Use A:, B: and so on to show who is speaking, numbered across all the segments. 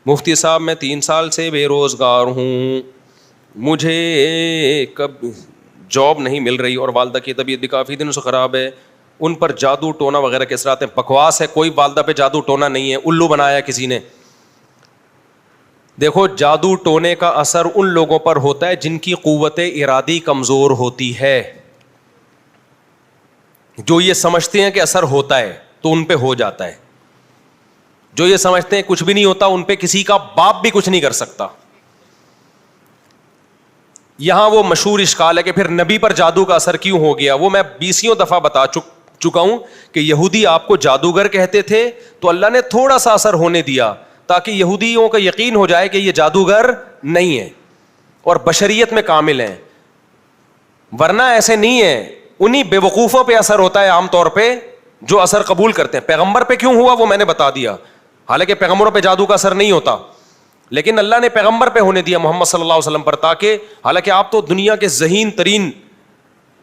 A: مفتی صاحب میں 3 سال سے بے روزگار ہوں, مجھے کب جاب نہیں مل رہی اور والدہ کی طبیعت بھی کافی دنوں سے خراب ہے, ان پر جادو ٹونا وغیرہ کس طرح آتے ہیں؟ بکواس ہے, کوئی والدہ پہ جادو ٹونا نہیں ہے, الو بنایا کسی نے. دیکھو جادو ٹونے کا اثر ان لوگوں پر ہوتا ہے جن کی قوت ارادی کمزور ہوتی ہے. جو یہ سمجھتے ہیں کہ اثر ہوتا ہے تو ان پہ ہو جاتا ہے, جو یہ سمجھتے ہیں کچھ بھی نہیں ہوتا ان پہ کسی کا باپ بھی کچھ نہیں کر سکتا. یہاں وہ مشہور اشکال ہے کہ پھر نبی پر جادو کا اثر کیوں ہو گیا, وہ میں 20 دفعہ بتا چکا ہوں کہ یہودی آپ کو جادوگر کہتے تھے تو اللہ نے تھوڑا سا اثر ہونے دیا تاکہ یہودیوں کا یقین ہو جائے کہ یہ جادوگر نہیں ہے اور بشریت میں کامل ہیں, ورنہ ایسے نہیں ہے. انہی بے وقوفوں پہ اثر ہوتا ہے عام طور پہ جو اثر قبول کرتے ہیں. پیغمبر پہ کیوں ہوا وہ میں نے بتا دیا, حالانکہ پیغمبروں پہ جادو کا اثر نہیں ہوتا, لیکن اللہ نے پیغمبر پہ ہونے دیا محمد صلی اللہ علیہ وسلم پر, تاکہ حالانکہ آپ تو دنیا کے ذہین ترین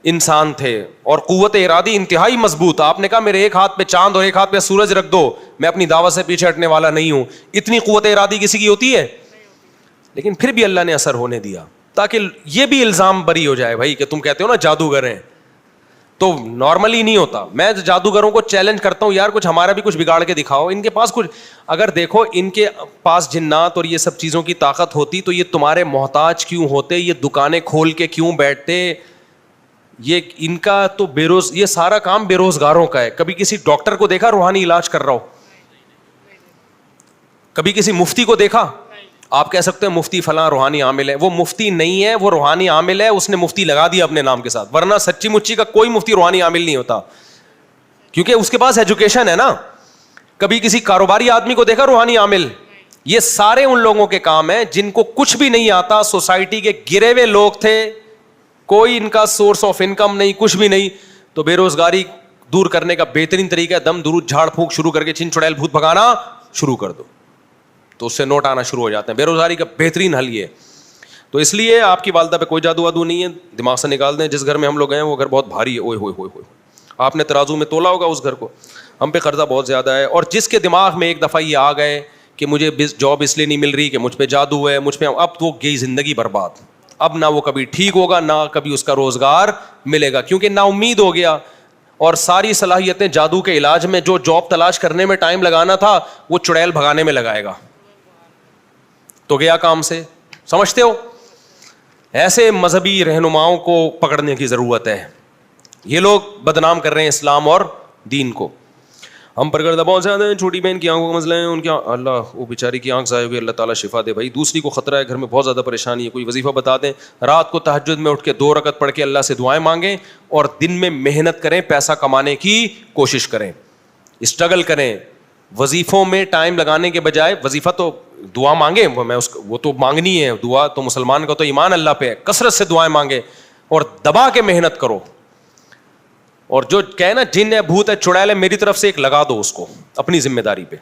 A: انسان تھے اور قوت ارادی انتہائی مضبوط, آپ نے کہا میرے ایک ہاتھ پہ چاند اور ایک ہاتھ پہ سورج رکھ دو, میں اپنی دعوت سے پیچھے ہٹنے والا نہیں ہوں. اتنی قوت ارادی کسی کی ہوتی ہے؟ لیکن پھر بھی اللہ نے اثر ہونے دیا تاکہ یہ بھی الزام بری ہو جائے بھائی کہ تم کہتے ہو نا جادوگر ہیں, تو نارملی نہیں ہوتا. میں جادوگروں کو چیلنج کرتا ہوں, یار کچھ ہمارا بھی کچھ بگاڑ کے دکھاؤ, ان کے پاس کچھ, اگر دیکھو ان کے پاس جنات اور یہ سب چیزوں کی طاقت ہوتی تو یہ تمہارے محتاج کیوں ہوتے, یہ دکانیں کھول کے کیوں بیٹھتے, یہ ان کا تو یہ سارا کام بے روزگاروں کا ہے. کبھی کسی ڈاکٹر کو دیکھا روحانی علاج کر رہا ہو؟ کبھی کسی مفتی کو دیکھا؟ آپ کہہ سکتے ہیں مفتی فلاں روحانی عامل ہے, وہ مفتی نہیں ہے, وہ روحانی عامل ہے, اس نے مفتی لگا دیا اپنے نام کے ساتھ, ورنہ سچی مچی کا کوئی مفتی روحانی عامل نہیں ہوتا کیونکہ اس کے پاس ایجوکیشن ہے نا. کبھی کسی کاروباری آدمی کو دیکھا روحانی عامل؟ یہ سارے ان لوگوں کے کام ہیں جن کو کچھ بھی نہیں آتا, سوسائٹی کے گرے ہوئے لوگ تھے, کوئی ان کا سورس آف انکم نہیں, کچھ بھی نہیں, تو بے روزگاری دور کرنے کا بہترین طریقہ ہے دم درود جھاڑ پھونک شروع کر کے چن چڑیل بھوت بھگانا شروع کر دو, تو اس سے نوٹ آنا شروع ہو جاتے ہیں. بے روزگاری کا بہترین حل یہ. تو اس لیے آپ کی والدہ پہ کوئی جادو وادو نہیں ہے, دماغ سے نکال دیں. جس گھر میں ہم لوگ گئے ہیں وہ گھر بہت بھاری ہے, اوئے ہوئے ہوئے ہوئے, آپ نے ترازو میں تولا ہوگا اس گھر کو. ہم پہ قرضہ بہت زیادہ ہے, اور جس کے دماغ میں ایک دفعہ یہ آ گئے کہ مجھے جاب اس لیے نہیں مل رہی کہ مجھ پہ جادو ہے, مجھ پہ, اب تو گئی زندگی برباد. اب نہ وہ کبھی ٹھیک ہوگا نہ کبھی اس کا روزگار ملے گا, کیونکہ نا امید ہو گیا, اور ساری صلاحیتیں جادو کے علاج میں, جو جاب تلاش کرنے میں ٹائم لگانا تھا وہ چڑیل بھگانے میں لگائے گا, تو گیا کام سے. سمجھتے ہو؟ ایسے مذہبی رہنماؤں کو پکڑنے کی ضرورت ہے. یہ لوگ بدنام کر رہے ہیں اسلام اور دین کو. ہم پر گردہ بہت زیادہ ہیں, چھوٹی بہن کی آنکھوں کا مسئلہ ہے, ان کی اللہ وہ بیچاری کی آنکھ ضائع ہوئی, اللہ تعالیٰ شفا دے بھائی. دوسری کو خطرہ ہے, گھر میں بہت زیادہ پریشانی ہے, کوئی وظیفہ بتا دیں. رات کو تہجد میں اٹھ کے 2 رکعت پڑھ کے اللہ سے دعائیں مانگیں, اور دن میں محنت کریں, پیسہ کمانے کی کوشش کریں, اسٹرگل کریں. وظیفوں میں ٹائم لگانے کے بجائے وظیفہ تو دعا مانگے, وہ تو مانگنی ہے دعا, تو مسلمان کا تو ایمان اللہ پہ ہے, کثرت سے دعائیں مانگے اور دبا کے محنت کرو. اور جو کہے نا جن ہے بھوت ہے چڑیل ہے, میری طرف سے ایک لگا دو اس کو اپنی ذمہ داری پہ.